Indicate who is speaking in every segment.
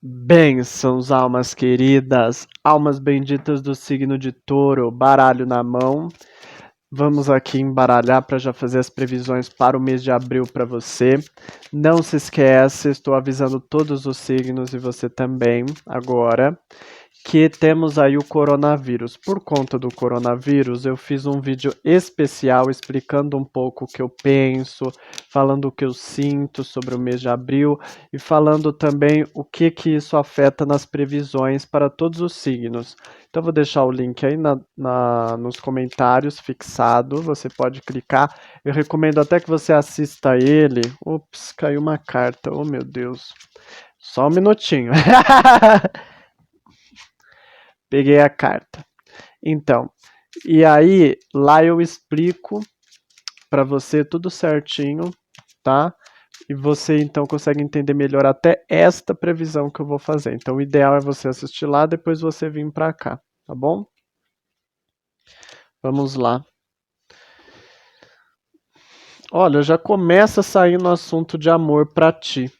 Speaker 1: Bênçãos, almas queridas, almas benditas do signo de Touro, baralho na mão. Vamos aqui embaralhar para já fazer as previsões para o mês de abril para você. Não se esquece, estou avisando todos os signos e você também agora, que temos aí o coronavírus. Por conta do coronavírus, eu fiz um vídeo especial explicando um pouco o que eu penso, falando o que eu sinto sobre o mês de abril e falando também o que isso afeta nas previsões para todos os signos. Então, vou deixar o link aí nos comentários fixado, você pode clicar. Eu recomendo até que você assista ele. Ups, caiu uma carta, oh meu Deus. Só um minutinho. Peguei a carta. Então, e aí lá eu explico para você tudo certinho, tá? E você então consegue entender melhor até esta previsão que eu vou fazer. Então, o ideal é você assistir lá, depois você vir para cá, tá bom? Vamos lá. Olha, já começa saindo o assunto de amor para ti.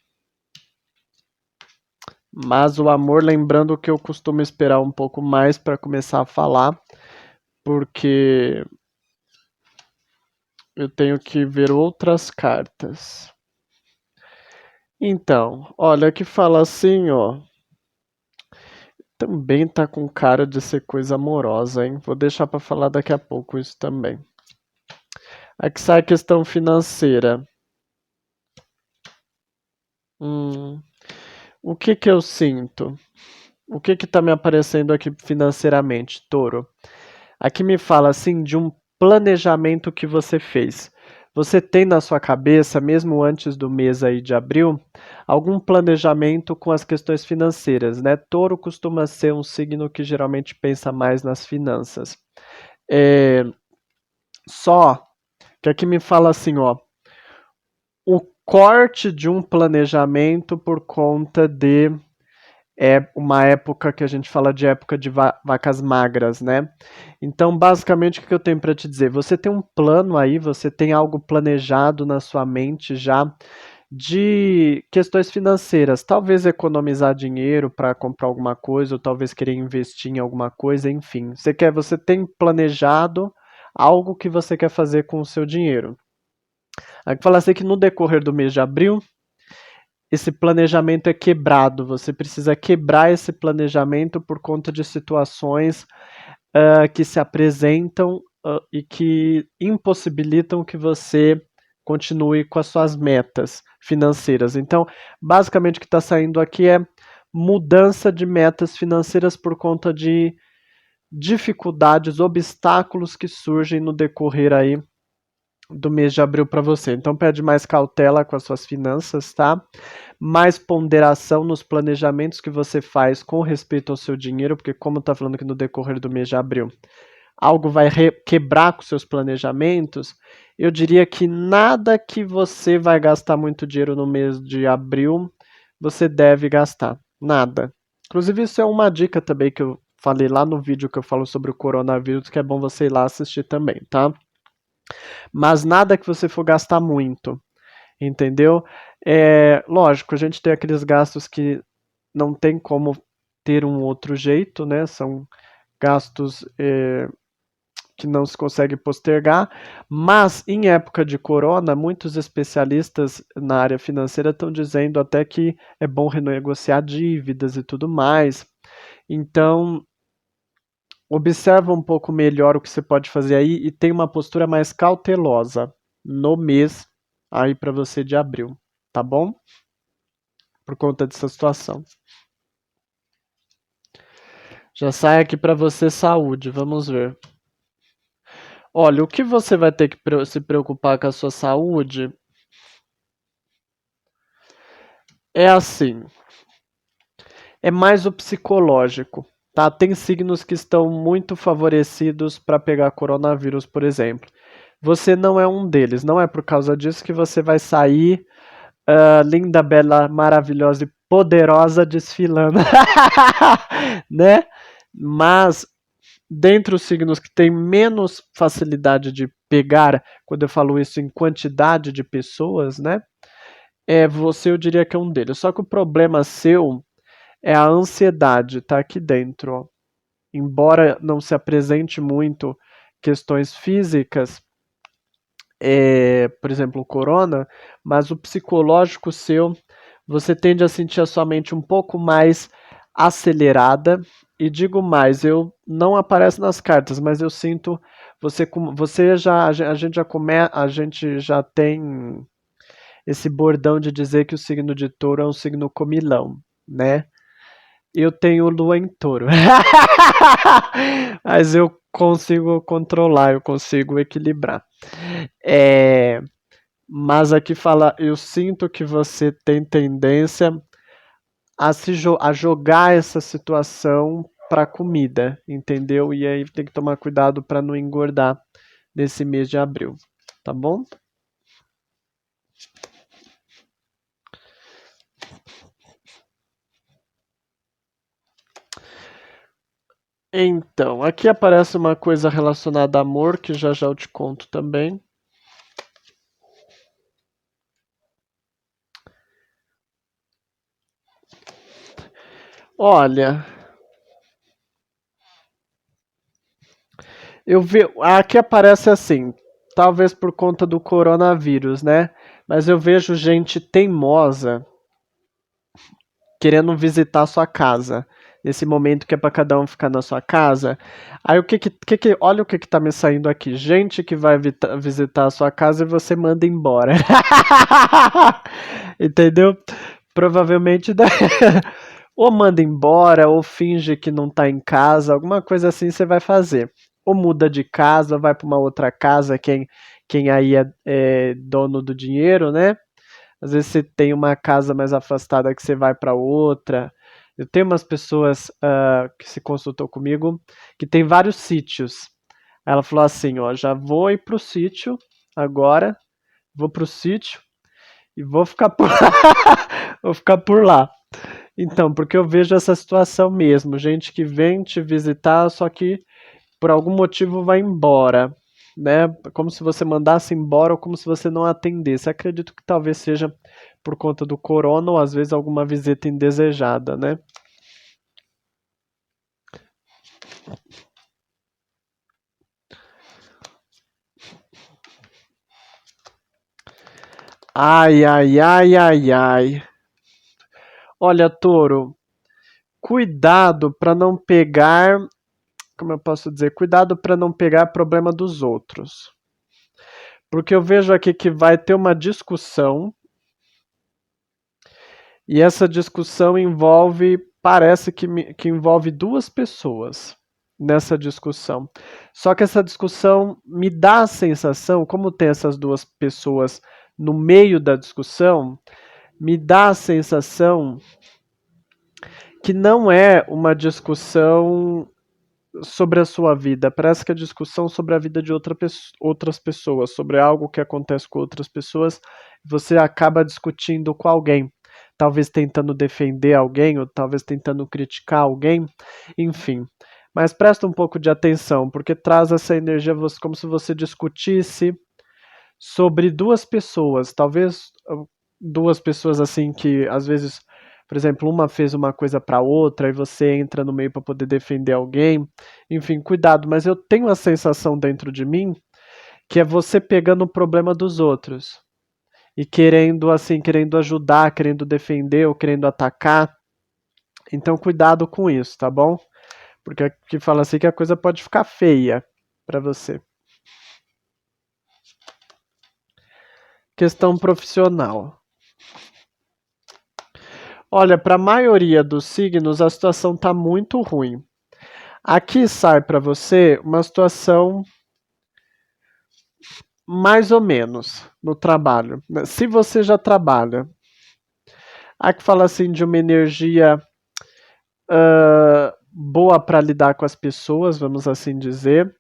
Speaker 1: Mas o amor, lembrando que eu costumo esperar um pouco mais para começar a falar, porque eu tenho que ver outras cartas. Então, olha que fala assim, ó. Também tá com cara de ser coisa amorosa, hein? Vou deixar para falar daqui a pouco isso também. Aqui sai a questão financeira. O que eu sinto? O que tá me aparecendo aqui financeiramente, Touro? Aqui me fala assim de um planejamento que você fez. Você tem na sua cabeça, mesmo antes do mês aí de abril, algum planejamento com as questões financeiras, né? Touro costuma ser um signo que geralmente pensa mais nas finanças. Só que aqui me fala assim, ó, o corte de um planejamento por conta de uma época que a gente fala de época de vacas magras, né? Então, basicamente, o que eu tenho para te dizer? Você tem um plano aí, você tem algo planejado na sua mente já de questões financeiras, talvez economizar dinheiro para comprar alguma coisa, ou talvez querer investir em alguma coisa, enfim. Você tem planejado algo que você quer fazer com o seu dinheiro. Aqui fala assim que no decorrer do mês de abril, esse planejamento é quebrado. Você precisa quebrar esse planejamento por conta de situações que se apresentam e que impossibilitam que você continue com as suas metas financeiras. Então, basicamente o que está saindo aqui é mudança de metas financeiras por conta de dificuldades, obstáculos que surgem no decorrer aí do mês de abril para você. Então, pede mais cautela com as suas finanças, tá? Mais ponderação nos planejamentos que você faz com respeito ao seu dinheiro, porque como está falando que no decorrer do mês de abril algo vai quebrar com seus planejamentos, eu diria que nada que você vai gastar muito dinheiro no mês de abril, você deve gastar. Nada. Inclusive, isso é uma dica também que eu falei lá no vídeo que eu falo sobre o coronavírus, que é bom você ir lá assistir também, tá? Mas nada que você for gastar muito, entendeu? Lógico, a gente tem aqueles gastos que não tem como ter um outro jeito, né? São gastos que não se consegue postergar, mas em época de corona, muitos especialistas na área financeira estão dizendo até que é bom renegociar dívidas e tudo mais. Então, observa um pouco melhor o que você pode fazer aí e tem uma postura mais cautelosa no mês aí para você de abril, tá bom? Por conta dessa situação. Já sai aqui para você saúde, vamos ver. Olha, o que você vai ter que se preocupar com a sua saúde é assim, é mais o psicológico, tá? Tem signos que estão muito favorecidos para pegar coronavírus, por exemplo. Você não é um deles, não é por causa disso que você vai sair linda, bela, maravilhosa e poderosa desfilando, né? Mas dentre os signos que têm menos facilidade de pegar, quando eu falo isso em quantidade de pessoas, né? Você eu diria que é um deles. Só que o problema seu É a ansiedade, tá aqui dentro, ó. Embora não se apresente muito questões físicas, por exemplo, o corona, mas o psicológico seu, você tende a sentir a sua mente um pouco mais acelerada. E digo mais, eu não aparece nas cartas, mas eu sinto você já a gente já tem esse bordão de dizer que o signo de Touro é um signo comilão, né? Eu tenho lua em Touro. Mas eu consigo controlar, eu consigo equilibrar. É, mas aqui fala, eu sinto que você tem tendência a jogar essa situação para comida, entendeu? E aí tem que tomar cuidado para não engordar nesse mês de abril, tá bom? Então, aqui aparece uma coisa relacionada a amor, que já já eu te conto também. Olha, eu vi, aqui aparece assim, talvez por conta do coronavírus, né? Mas eu vejo gente teimosa querendo visitar a sua casa. Nesse momento que é para cada um ficar na sua casa. Aí olha o que tá me saindo aqui. Gente que vai visitar a sua casa e você manda embora. Entendeu? Provavelmente ou manda embora, ou finge que não tá em casa, alguma coisa assim você vai fazer. Ou muda de casa, ou vai para uma outra casa, quem aí é dono do dinheiro, né? Às vezes você tem uma casa mais afastada que você vai para outra. Eu tenho umas pessoas que se consultou comigo que tem vários sítios. Ela falou assim, ó, já vou ir pro sítio agora, vou pro sítio e vou ficar por vou ficar por lá. Então, porque eu vejo essa situação mesmo, gente que vem te visitar, só que por algum motivo vai embora, né? Como se você mandasse embora ou como se você não atendesse. Acredito que talvez seja por conta do corona ou às vezes alguma visita indesejada, né? Ai, ai, ai, ai, ai. Olha, Touro, cuidado para não pegar, como eu posso dizer, cuidado para não pegar problema dos outros. Porque eu vejo aqui que vai ter uma discussão e essa discussão envolve, parece que envolve duas pessoas nessa discussão. Só que essa discussão me dá a sensação, como tem essas duas pessoas no meio da discussão, me dá a sensação que não é uma discussão sobre a sua vida. Parece que é discussão sobre a vida de outras pessoas, sobre algo que acontece com outras pessoas, você acaba discutindo com alguém. Talvez tentando defender alguém, ou talvez tentando criticar alguém, enfim. Mas presta um pouco de atenção, porque traz essa energia como se você discutisse sobre duas pessoas, talvez duas pessoas assim que às vezes, por exemplo, uma fez uma coisa para outra e você entra no meio para poder defender alguém. Enfim, cuidado, mas eu tenho a sensação dentro de mim que é você pegando o problema dos outros e querendo assim, querendo ajudar, querendo defender ou querendo atacar. Então cuidado com isso, tá bom? Porque aqui fala assim que a coisa pode ficar feia para você. Questão profissional. Olha, para a maioria dos signos a situação está muito ruim. Aqui sai para você uma situação mais ou menos no trabalho. Se você já trabalha, aqui fala assim de uma energia boa para lidar com as pessoas, vamos assim dizer.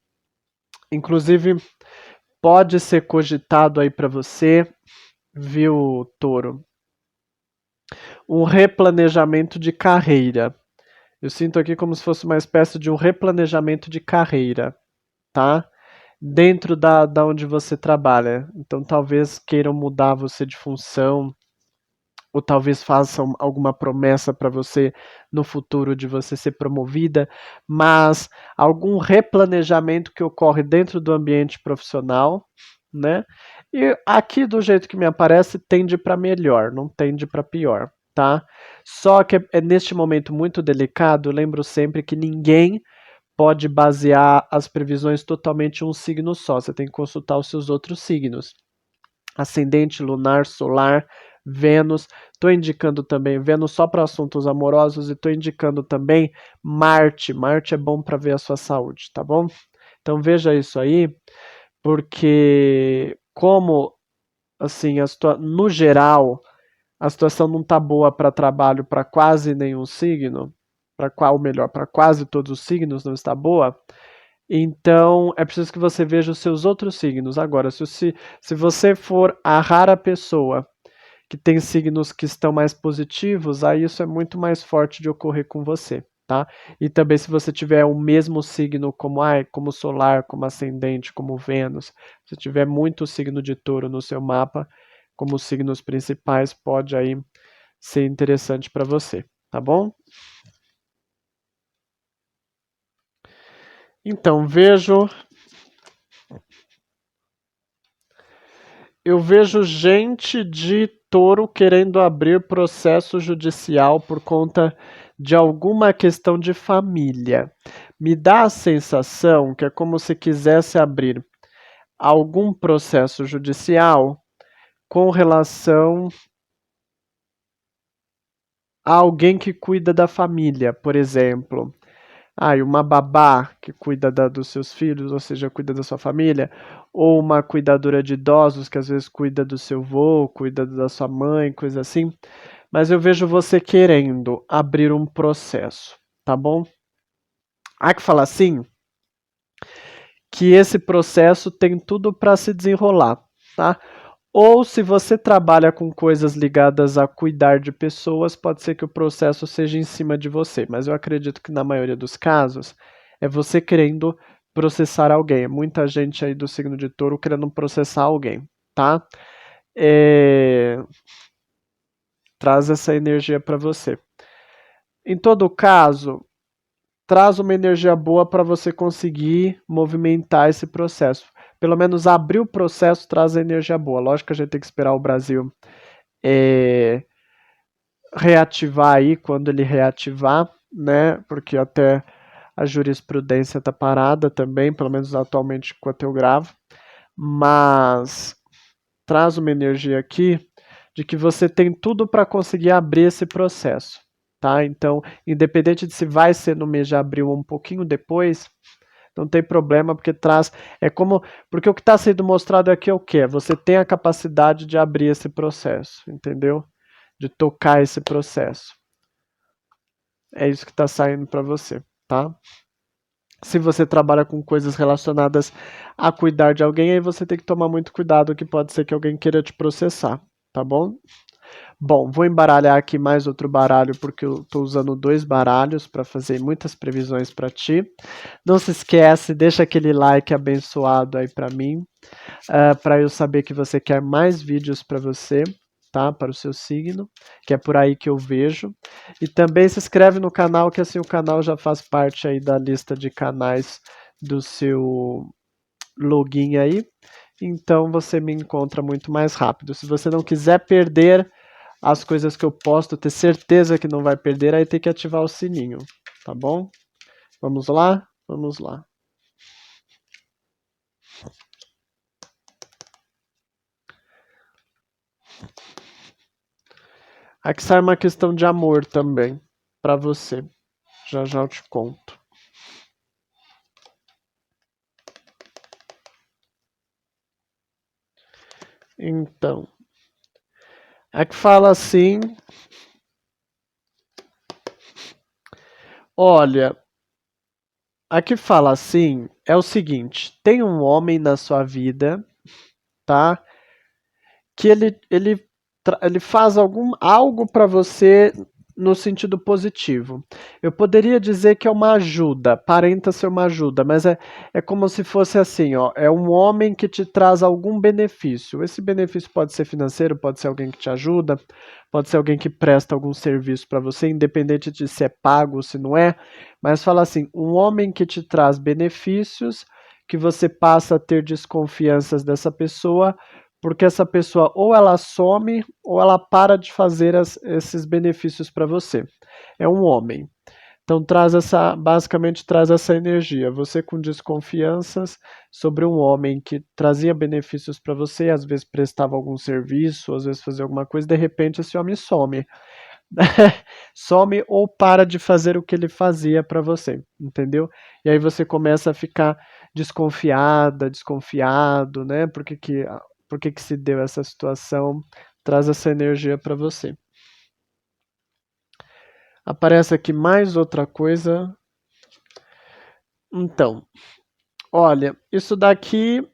Speaker 1: Inclusive, pode ser cogitado aí para você, viu, Touro? Um replanejamento de carreira. Eu sinto aqui como se fosse uma espécie de um replanejamento de carreira, tá? Dentro da onde você trabalha. Então talvez queiram mudar você de função, ou talvez façam alguma promessa para você no futuro de você ser promovida, mas algum replanejamento que ocorre dentro do ambiente profissional, né? E aqui do jeito que me aparece tende para melhor, não tende para pior, tá? Só que é neste momento muito delicado, eu lembro sempre que ninguém pode basear as previsões totalmente em um signo só, você tem que consultar os seus outros signos. Ascendente, lunar, solar, Vênus. Estou indicando também Vênus só para assuntos amorosos e estou indicando também Marte. Marte é bom para ver a sua saúde, tá bom? Então veja isso aí, porque como assim, no geral, a situação não está boa para trabalho para quase nenhum signo, para qual melhor, para quase todos os signos não está boa. Então, é preciso que você veja os seus outros signos. Agora, se você for a rara pessoa que tem signos que estão mais positivos, aí isso é muito mais forte de ocorrer com você, tá? E também se você tiver o mesmo signo como solar, como ascendente, como Vênus, se tiver muito signo de touro no seu mapa, como signos principais, pode aí ser interessante para você, tá bom? Então, eu vejo gente de touro querendo abrir processo judicial por conta de alguma questão de família. Me dá a sensação que é como se quisesse abrir algum processo judicial com relação a alguém que cuida da família, por exemplo. E uma babá que cuida dos seus filhos, ou seja, cuida da sua família, ou uma cuidadora de idosos que às vezes cuida do seu avô, cuida da sua mãe, coisa assim. Mas eu vejo você querendo abrir um processo, tá bom? Há que falar assim que esse processo tem tudo para se desenrolar, tá? Ou se você trabalha com coisas ligadas a cuidar de pessoas, pode ser que o processo seja em cima de você, mas eu acredito que na maioria dos casos é você querendo processar alguém. É muita gente aí do signo de touro querendo processar alguém, tá? É... Traz essa energia para você. Em todo caso, traz uma energia boa para você conseguir movimentar esse processo. Pelo menos abrir o processo traz a energia boa. Lógico que a gente tem que esperar o Brasil reativar aí quando ele reativar, né? Porque até a jurisprudência está parada também, pelo menos atualmente enquanto eu gravo. Mas traz uma energia aqui de que você tem tudo para conseguir abrir esse processo, tá? Então, independente de se vai ser no mês de abril ou um pouquinho depois, não tem problema, porque porque o que está sendo mostrado aqui é o quê? Você tem a capacidade de abrir esse processo, entendeu? De tocar esse processo. É isso que está saindo para você, tá? Se você trabalha com coisas relacionadas a cuidar de alguém, aí você tem que tomar muito cuidado, que pode ser que alguém queira te processar, tá bom? Bom, vou embaralhar aqui mais outro baralho, porque eu estou usando 2 baralhos para fazer muitas previsões para ti. Não se esquece, deixa aquele like abençoado aí para mim, para eu saber que você quer mais vídeos para você, tá? Para o seu signo, que é por aí que eu vejo. E também se inscreve no canal, que assim o canal já faz parte aí da lista de canais do seu login aí. Então você me encontra muito mais rápido. Se você não quiser perder as coisas que eu posto, ter certeza que não vai perder, aí tem que ativar o sininho, tá bom? Vamos lá? Vamos lá. Aqui sai uma questão de amor também, para você. Já já eu te conto. Então, aqui fala assim: olha, aqui fala assim, é o seguinte, tem um homem na sua vida, tá? Que ele faz algo para você no sentido positivo. Eu poderia dizer que é uma ajuda, aparenta ser uma ajuda, mas é como se fosse assim, ó, é um homem que te traz algum benefício. Esse benefício pode ser financeiro, pode ser alguém que te ajuda, pode ser alguém que presta algum serviço para você, independente de se é pago ou se não é, mas fala assim, um homem que te traz benefícios, que você passa a ter desconfianças dessa pessoa, porque essa pessoa ou ela some ou ela para de fazer esses benefícios para você. É um homem. Então basicamente traz essa energia. Você com desconfianças sobre um homem que trazia benefícios para você, às vezes prestava algum serviço, às vezes fazia alguma coisa, de repente esse homem some. Some ou para de fazer o que ele fazia para você, entendeu? E aí você começa a ficar desconfiada, desconfiado, né? Por que que se deu essa situação? Traz essa energia para você. Aparece aqui mais outra coisa. Então, olha, isso daqui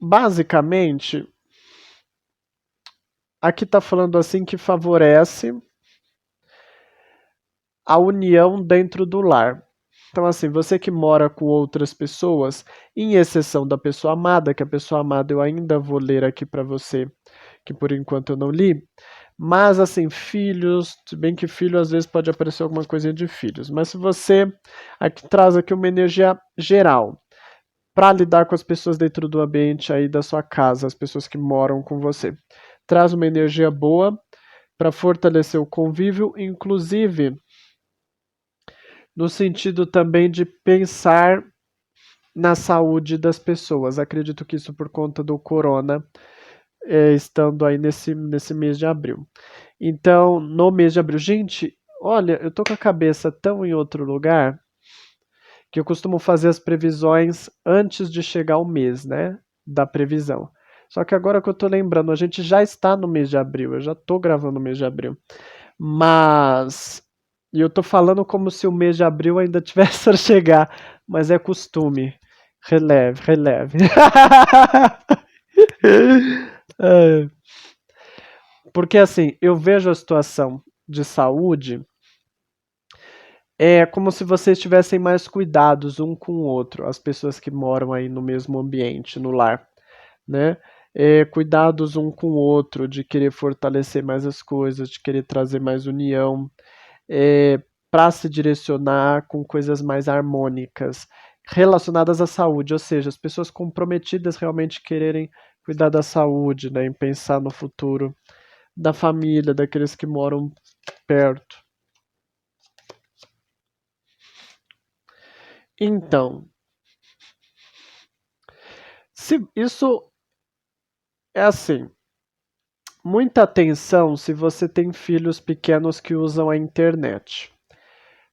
Speaker 1: basicamente aqui está falando assim que favorece a união dentro do lar. Então, assim, você que mora com outras pessoas, em exceção da pessoa amada, que a pessoa amada eu ainda vou ler aqui para você, que por enquanto eu não li, mas assim, filhos, se bem que filho às vezes pode aparecer alguma coisinha de filhos, mas se você aqui traz aqui uma energia geral para lidar com as pessoas dentro do ambiente aí da sua casa, as pessoas que moram com você, traz uma energia boa para fortalecer o convívio, inclusive no sentido também de pensar na saúde das pessoas. Acredito que isso por conta do corona, estando aí nesse mês de abril. Então, no mês de abril, gente, olha, eu tô com a cabeça tão em outro lugar que eu costumo fazer as previsões antes de chegar o mês, né? Da previsão. Só que agora que eu tô lembrando, a gente já está no mês de abril, eu já tô gravando o mês de abril. Mas. E eu tô falando como se o mês de abril ainda tivesse a chegar, mas é costume. Releve, releve. É, porque assim, eu vejo a situação de saúde como se vocês tivessem mais cuidados um com o outro, as pessoas que moram aí no mesmo ambiente, no lar, né? Cuidados um com o outro, de querer fortalecer mais as coisas, de querer trazer mais união, para se direcionar com coisas mais harmônicas relacionadas à saúde, ou seja, as pessoas comprometidas realmente quererem cuidar da saúde, né, em pensar no futuro da família, daqueles que moram perto. Então, se isso é assim, muita atenção se você tem filhos pequenos que usam a internet.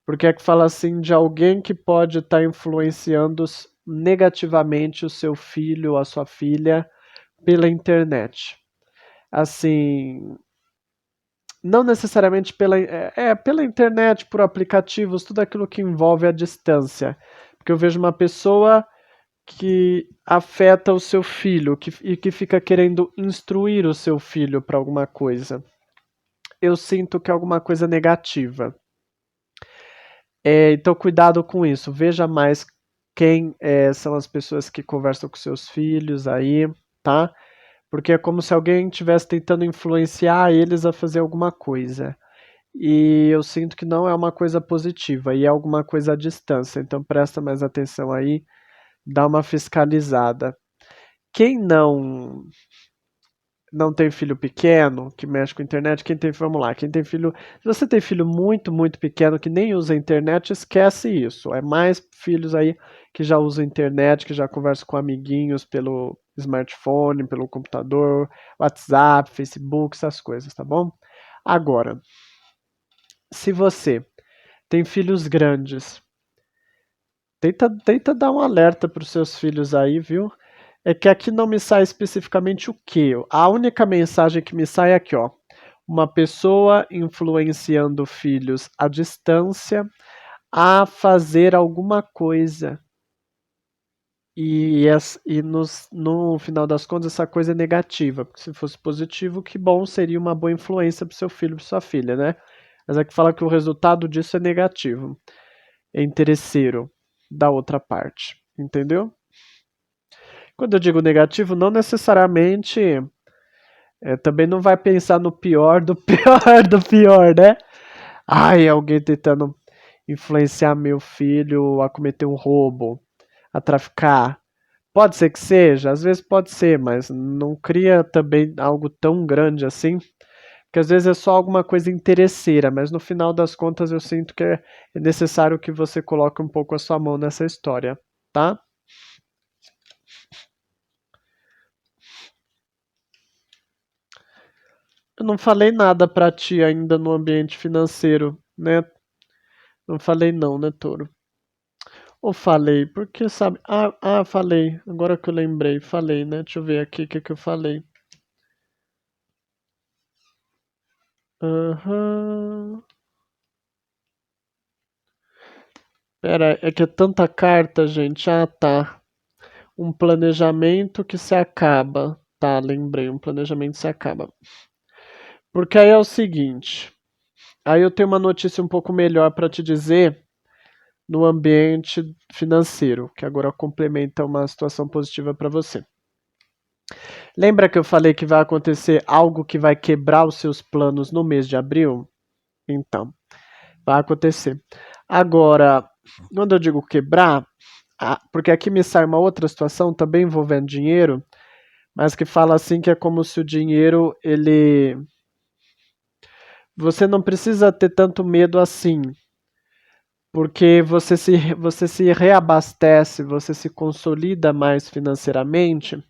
Speaker 1: Porque é que fala assim de alguém que pode estar influenciando negativamente o seu filho ou a sua filha pela internet. Assim, não necessariamente pela internet, por aplicativos, tudo aquilo que envolve a distância. Porque eu vejo uma pessoa que afeta o seu filho e que fica querendo instruir o seu filho para alguma coisa. Eu sinto que é alguma coisa negativa. Então, cuidado com isso. Veja mais quem são as pessoas que conversam com seus filhos aí, tá? Porque é como se alguém estivesse tentando influenciar eles a fazer alguma coisa. E eu sinto que não é uma coisa positiva, e é alguma coisa à distância. Então presta mais atenção aí, dá uma fiscalizada. Quem não tem filho pequeno, que mexe com a internet, vamos lá, quem tem filho, se você tem filho muito, muito pequeno que nem usa a internet, esquece isso. É mais filhos aí que já usam a internet, que já conversam com amiguinhos pelo smartphone, pelo computador, WhatsApp, Facebook, essas coisas, tá bom? Agora, se você tem filhos grandes, tenta dar um alerta para os seus filhos aí, viu? É que aqui não me sai especificamente o que. A única mensagem que me sai é aqui, ó. Uma pessoa influenciando filhos à distância a fazer alguma coisa. no final das contas essa coisa é negativa, porque se fosse positivo, que bom, seria uma boa influência para seu filho, para sua filha, né? Mas aqui fala que o resultado disso é negativo, é interesseiro da outra parte, entendeu? Quando eu digo negativo, não necessariamente também não vai pensar no pior do pior do pior, né? Ai, alguém tentando influenciar meu filho a cometer um roubo, a traficar. Pode ser que seja, às vezes pode ser, mas não cria também algo tão grande assim, que às vezes é só alguma coisa interesseira, mas no final das contas eu sinto que é necessário que você coloque um pouco a sua mão nessa história, tá? Eu não falei nada pra ti ainda no ambiente financeiro, né? Não falei não, né, Toro? Ou falei, porque sabe. Falei. Agora que eu lembrei, falei, né? Deixa eu ver aqui o que, que eu falei. Aham. Pera, é que é tanta carta, gente. Ah, tá. Um planejamento que se acaba. Tá, lembrei. Um planejamento se acaba. Porque aí é o seguinte. Aí eu tenho uma notícia um pouco melhor pra te dizer no ambiente financeiro, que agora complementa uma situação positiva pra você. Lembra que eu falei que vai acontecer algo que vai quebrar os seus planos no mês de abril? Então, vai acontecer. Agora, quando eu digo quebrar, porque aqui me sai uma outra situação também envolvendo dinheiro, mas que fala assim que é como se o dinheiro, ele. Você não precisa ter tanto medo assim, porque você se reabastece, você se consolida mais financeiramente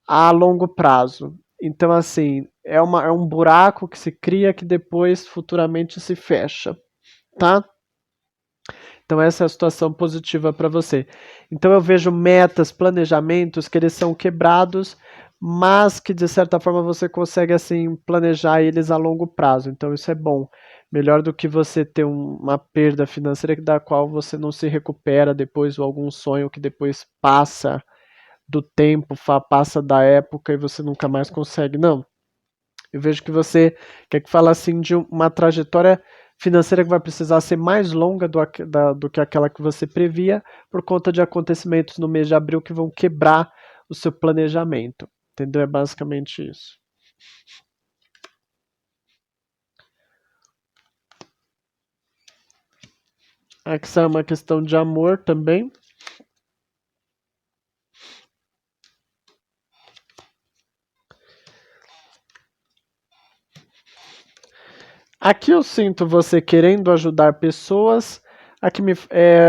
Speaker 1: a longo prazo. Então, assim, é um buraco que se cria que depois futuramente se fecha, tá? Então, essa é a situação positiva para você. Então, eu vejo metas, planejamentos que eles são quebrados, mas que de certa forma você consegue assim planejar eles a longo prazo. Então, isso é bom. Melhor do que você ter uma perda financeira da qual você não se recupera depois, ou algum sonho que depois passa do tempo, passa da época e você nunca mais consegue. Não. Eu vejo que você quer que fala assim de uma trajetória financeira que vai precisar ser mais longa do que aquela que você previa, por conta de acontecimentos no mês de abril que vão quebrar o seu planejamento. Entendeu? É basicamente isso. Aqui é uma questão de amor também. Aqui eu sinto você querendo ajudar pessoas. Aqui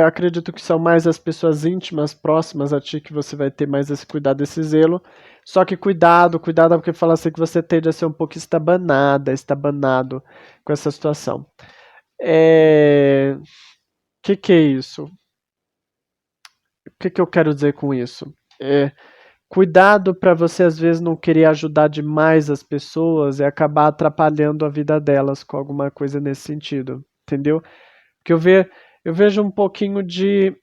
Speaker 1: acredito que são mais as pessoas íntimas, próximas a ti, que você vai ter mais esse cuidado, esse zelo. Só que cuidado, cuidado, porque fala assim que você tende a ser um pouco estabanado com essa situação. Que é isso? O que eu quero dizer com isso? Cuidado para você às vezes não querer ajudar demais as pessoas e acabar atrapalhando a vida delas com alguma coisa nesse sentido, entendeu? Porque eu vejo um pouquinho de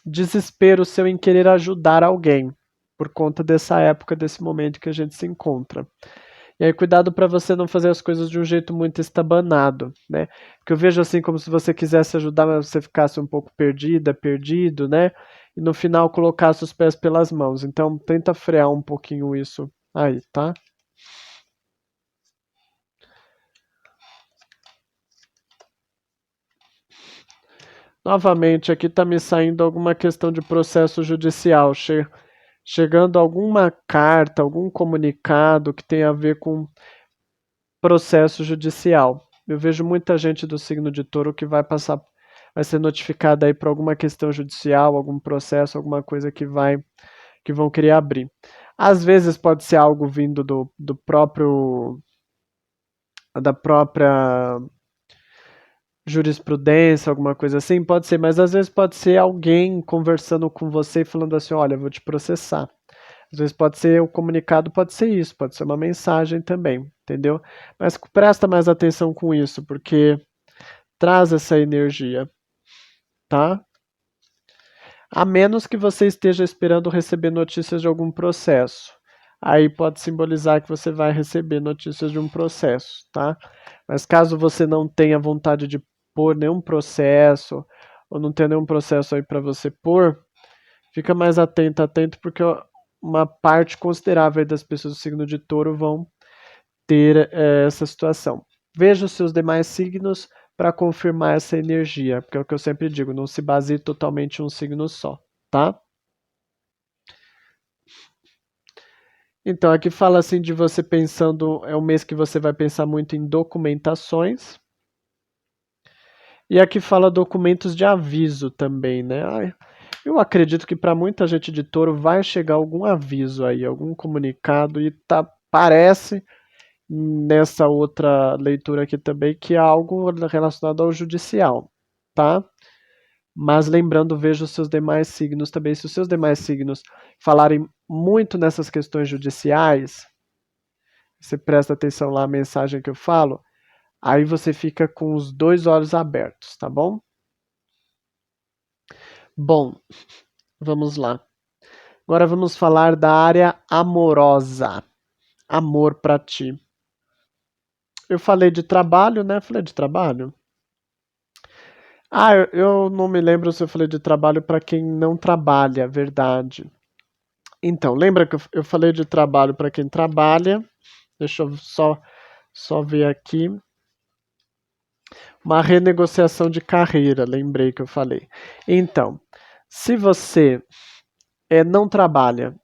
Speaker 1: desespero seu em querer ajudar alguém por conta dessa época, desse momento que a gente se encontra. E aí, cuidado para você não fazer as coisas de um jeito muito estabanado, né? Porque eu vejo assim como se você quisesse ajudar, mas você ficasse um pouco perdida, perdido, né? E no final colocasse os pés pelas mãos. Então, tenta frear um pouquinho isso aí, tá? Novamente, aqui está me saindo alguma questão de processo judicial, chegando alguma carta, algum comunicado que tenha a ver com processo judicial. Eu vejo muita gente do signo de Touro que vai ser notificada aí por alguma questão judicial, algum processo, alguma coisa que vão querer abrir. Às vezes pode ser algo vindo do próprio da própria jurisprudência, alguma coisa assim, pode ser, mas às vezes pode ser alguém conversando com você e falando assim, olha, eu vou te processar. Às vezes pode ser o comunicado, pode ser isso, pode ser uma mensagem também, entendeu? Mas presta mais atenção com isso, porque traz essa energia, tá? A menos que você esteja esperando receber notícias de algum processo. Aí pode simbolizar que você vai receber notícias de um processo, tá? Mas caso você não tenha vontade de pôr nenhum processo, ou não tenha nenhum processo aí para você pôr, fica mais atento, porque uma parte considerável das pessoas do signo de Touro vão ter essa situação. Veja os seus demais signos para confirmar essa energia, porque é o que eu sempre digo, não se baseie totalmente em um signo só, tá? Então, aqui fala assim de você pensando, é um mês que você vai pensar muito em documentações. E aqui fala documentos de aviso também, né? Eu acredito que para muita gente de Touro vai chegar algum aviso aí, algum comunicado e parece nessa outra leitura aqui também que é algo relacionado ao judicial, tá? Mas lembrando, veja os seus demais signos também. Se os seus demais signos falarem muito nessas questões judiciais, você presta atenção lá à mensagem que eu falo, aí você fica com os dois olhos abertos, tá bom? Bom, vamos lá. Agora vamos falar da área amorosa. Amor para ti. Eu falei de trabalho, né? Falei de trabalho. Ah, eu não me lembro se eu falei de trabalho para quem não trabalha, verdade. Então, lembra que eu falei de trabalho para quem trabalha? Deixa eu só ver aqui. Uma renegociação de carreira, lembrei que eu falei. Então, se você não trabalha,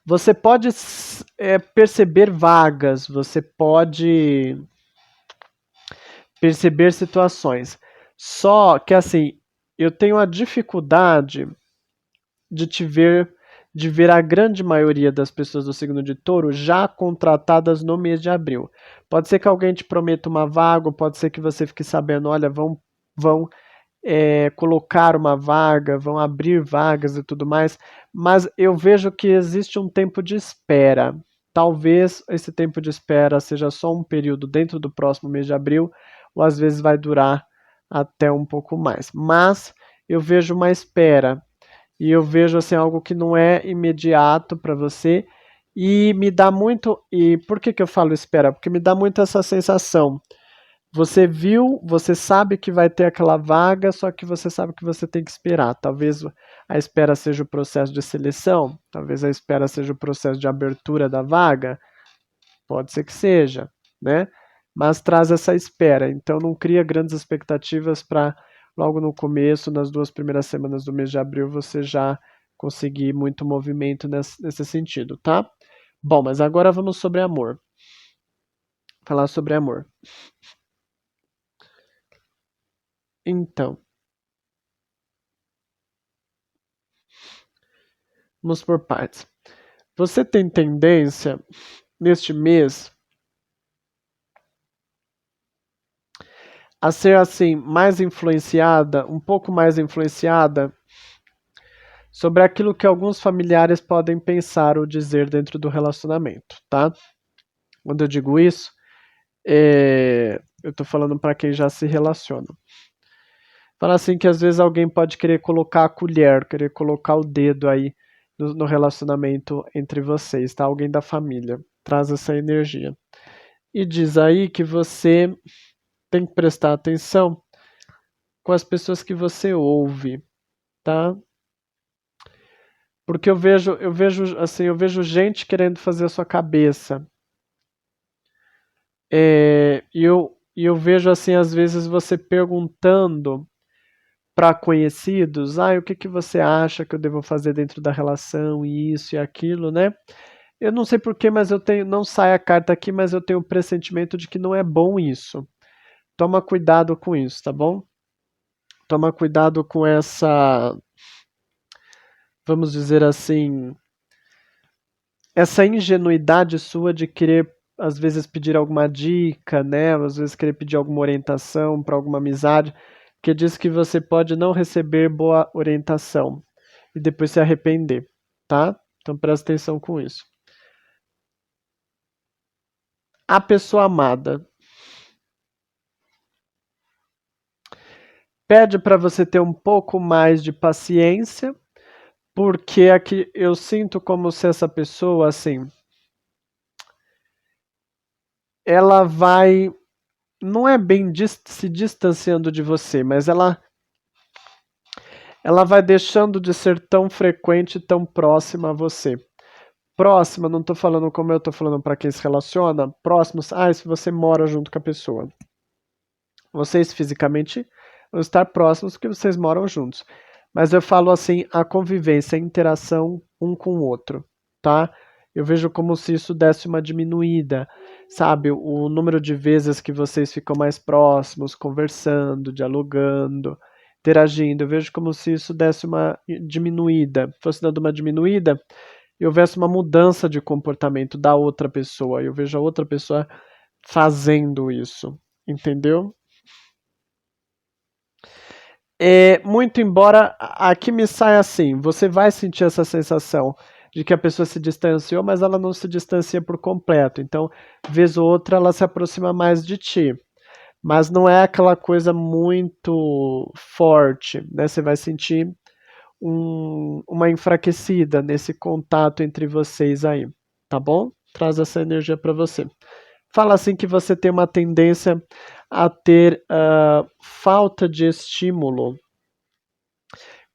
Speaker 1: você pode perceber vagas, você pode perceber situações. Só que assim, eu tenho a dificuldade de te ver, de ver a grande maioria das pessoas do signo de Touro já contratadas no mês de abril. Pode ser que alguém te prometa uma vaga, pode ser que você fique sabendo, olha, vão colocar uma vaga, vão abrir vagas e tudo mais, mas eu vejo que existe um tempo de espera. Talvez esse tempo de espera seja só um período dentro do próximo mês de abril, ou às vezes vai durar até um pouco mais. Mas eu vejo uma espera e eu vejo assim algo que não é imediato para você e me dá muito. E por que eu falo espera? Porque me dá muito essa sensação. Você viu, você sabe que vai ter aquela vaga, só que você sabe que você tem que esperar. Talvez a espera seja o processo de seleção, talvez a espera seja o processo de abertura da vaga, pode ser que seja, né? Mas traz essa espera. Então não cria grandes expectativas para logo no começo, nas 2 primeiras semanas do mês de abril, você já conseguir muito movimento nesse sentido, tá? Bom, mas agora vamos sobre amor. Falar sobre amor. Então, vamos por partes. Você tem tendência neste mês a ser assim mais influenciada, um pouco mais influenciada sobre aquilo que alguns familiares podem pensar ou dizer dentro do relacionamento, tá? Quando eu digo isso, eu tô falando para quem já se relaciona. Fala assim que às vezes alguém pode querer colocar a colher, querer colocar o dedo aí no relacionamento entre vocês, tá? Alguém da família. Traz essa energia. E diz aí que você tem que prestar atenção com as pessoas que você ouve, tá? Porque eu vejo gente querendo fazer a sua cabeça. E eu vejo assim, às vezes, você perguntando para conhecidos, o que que você acha que eu devo fazer dentro da relação, e isso e aquilo, né? Eu não sei porquê, mas não sai a carta aqui, mas eu tenho o pressentimento de que não é bom isso. Toma cuidado com isso, tá bom? Toma cuidado com essa, vamos dizer assim, essa ingenuidade sua de querer às vezes pedir alguma dica, né? Às vezes querer pedir alguma orientação para alguma amizade, que diz que você pode não receber boa orientação e depois se arrepender, tá? Então presta atenção com isso. A pessoa amada. Pede para você ter um pouco mais de paciência, porque aqui eu sinto como se essa pessoa, assim, ela vai, não é bem se distanciando de você, mas ela vai deixando de ser tão frequente, tão próxima a você. Próxima, não tô falando como eu tô falando para quem se relaciona, próximos, se você mora junto com a pessoa. Vocês fisicamente vão estar próximos porque vocês moram juntos. Mas eu falo assim, a convivência, a interação um com o outro, tá? Eu vejo como se isso desse uma diminuída, sabe? O número de vezes que vocês ficam mais próximos, conversando, dialogando, interagindo. Eu vejo como se isso desse uma diminuída, fosse dando uma diminuída e houvesse uma mudança de comportamento da outra pessoa. Eu vejo a outra pessoa fazendo isso, entendeu? Muito embora aqui me saia assim, você vai sentir essa sensação de que a pessoa se distanciou, mas ela não se distancia por completo. Então, vez ou outra, ela se aproxima mais de ti. Mas não é aquela coisa muito forte, né? Você vai sentir uma enfraquecida nesse contato entre vocês aí, tá bom? Traz essa energia para você. Fala assim que você tem uma tendência a ter falta de estímulo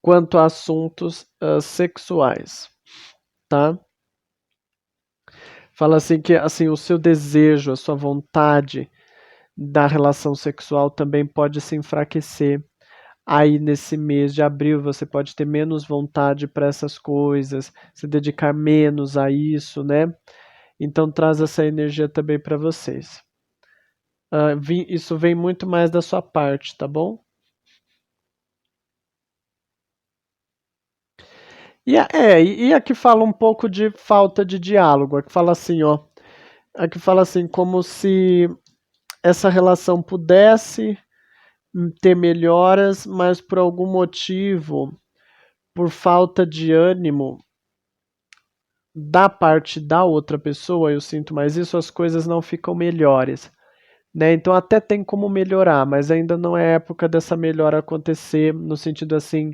Speaker 1: quanto a assuntos sexuais, tá? Fala assim que assim o seu desejo, a sua vontade da relação sexual também pode se enfraquecer. Aí nesse mês de abril você pode ter menos vontade para essas coisas, se dedicar menos a isso, né? Então traz essa energia também para vocês. Isso vem muito mais da sua parte, tá bom? E aqui fala um pouco de falta de diálogo. Aqui fala assim, ó. Aqui fala assim, como se essa relação pudesse ter melhoras, mas por algum motivo, por falta de ânimo da parte da outra pessoa, eu sinto mais isso, as coisas não ficam melhores, né? Então até tem como melhorar, mas ainda não é época dessa melhora acontecer, no sentido assim,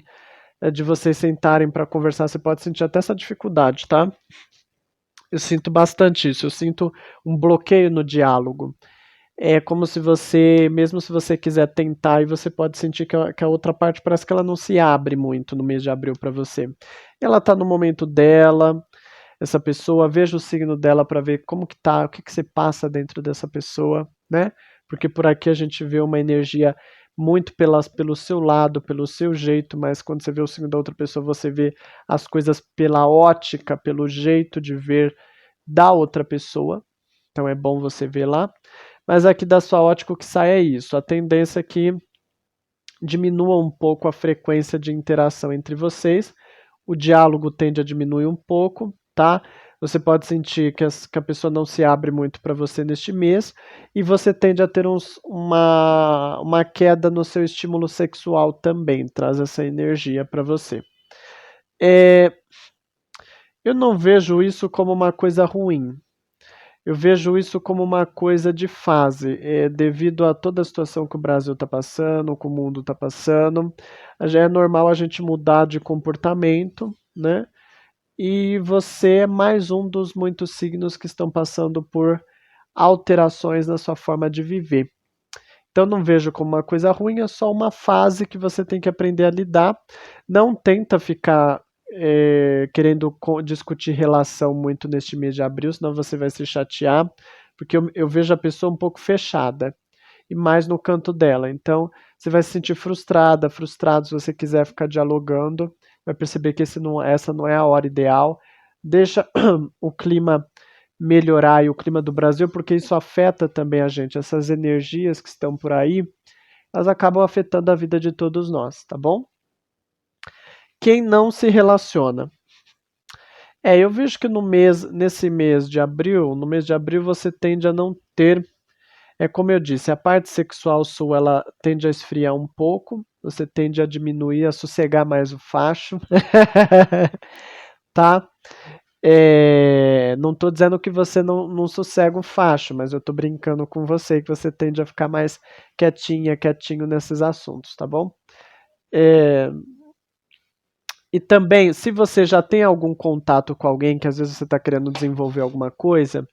Speaker 1: de vocês sentarem para conversar, você pode sentir até essa dificuldade, tá? Eu sinto bastante isso, eu sinto um bloqueio no diálogo. É como se você, mesmo se você quiser tentar, e você pode sentir que a outra parte parece que ela não se abre muito no mês de abril para você. Ela tá no momento dela, essa pessoa, veja o signo dela para ver como que tá, o que que se passa dentro dessa pessoa, né? Porque por aqui a gente vê uma energia muito pelo seu lado, pelo seu jeito, mas quando você vê o signo da outra pessoa, você vê as coisas pela ótica, pelo jeito de ver da outra pessoa. Então é bom você ver lá. Mas aqui da sua ótica o que sai é isso. A tendência é que diminua um pouco a frequência de interação entre vocês. O diálogo tende a diminuir um pouco, tá? Você pode sentir que a pessoa não se abre muito para você neste mês e você tende a ter uma queda no seu estímulo sexual também, traz essa energia para você. Eu não vejo isso como uma coisa ruim, eu vejo isso como uma coisa de fase, devido a toda a situação que o Brasil está passando, que o mundo está passando, já é normal a gente mudar de comportamento, né? E você é mais um dos muitos signos que estão passando por alterações na sua forma de viver. Então não vejo como uma coisa ruim, é só uma fase que você tem que aprender a lidar. Não tenta ficar querendo discutir relação muito neste mês de abril, senão você vai se chatear, porque eu vejo a pessoa um pouco fechada e mais no canto dela. Então você vai se sentir frustrada, frustrado se você quiser ficar dialogando, vai perceber que essa não é a hora ideal. Deixa o clima melhorar e o clima do Brasil, porque isso afeta também a gente. Essas energias que estão por aí, elas acabam afetando a vida de todos nós, tá bom? Quem não se relaciona. Eu vejo que nesse mês de abril, no mês de abril você tende a não ter, como eu disse, a parte sexual sua ela tende a esfriar um pouco, você tende a diminuir, a sossegar mais o facho, tá? Não tô dizendo que você não sossega o facho, mas eu tô brincando com você, que você tende a ficar mais quietinha, quietinho nesses assuntos, tá bom? É, e também, se você já tem algum contato com alguém, que às vezes você está querendo desenvolver alguma coisa,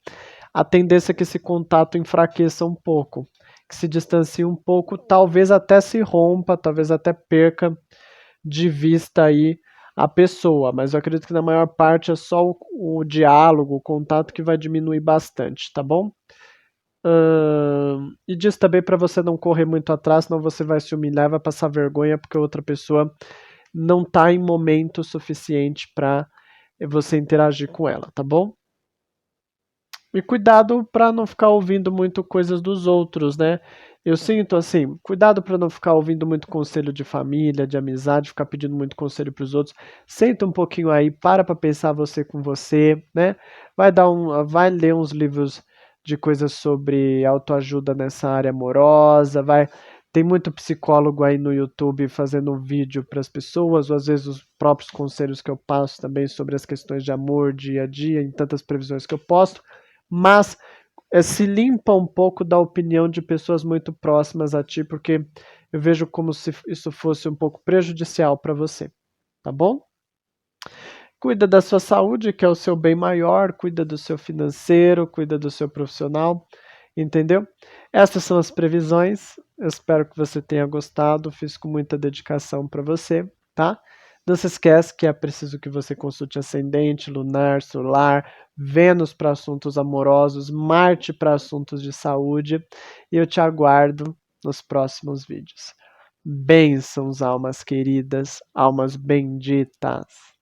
Speaker 1: a tendência é que esse contato enfraqueça um pouco, que se distancie um pouco, talvez até se rompa, talvez até perca de vista aí a pessoa, mas eu acredito que na maior parte é só o diálogo, o contato que vai diminuir bastante, tá bom? E diz também para você não correr muito atrás, senão você vai se humilhar, vai passar vergonha porque outra pessoa não está em momento suficiente para você interagir com ela, tá bom? E cuidado para não ficar ouvindo muito coisas dos outros, né? Eu sinto assim, cuidado para não ficar ouvindo muito conselho de família, de amizade, ficar pedindo muito conselho para os outros. Senta um pouquinho aí, para pensar você com você, né? Vai ler uns livros de coisas sobre autoajuda nessa área amorosa, tem muito psicólogo aí no YouTube fazendo um vídeo para as pessoas, ou às vezes os próprios conselhos que eu passo também sobre as questões de amor dia a dia, em tantas previsões que eu posto, mas se limpa um pouco da opinião de pessoas muito próximas a ti, porque eu vejo como se isso fosse um pouco prejudicial para você, tá bom? Cuida da sua saúde, que é o seu bem maior, cuida do seu financeiro, cuida do seu profissional, entendeu? Essas são as previsões. Eu espero que você tenha gostado. Fiz com muita dedicação para você, tá? Não se esquece que é preciso que você consulte ascendente, lunar, solar, Vênus para assuntos amorosos, Marte para assuntos de saúde. E eu te aguardo nos próximos vídeos. Bênçãos, almas queridas, almas benditas.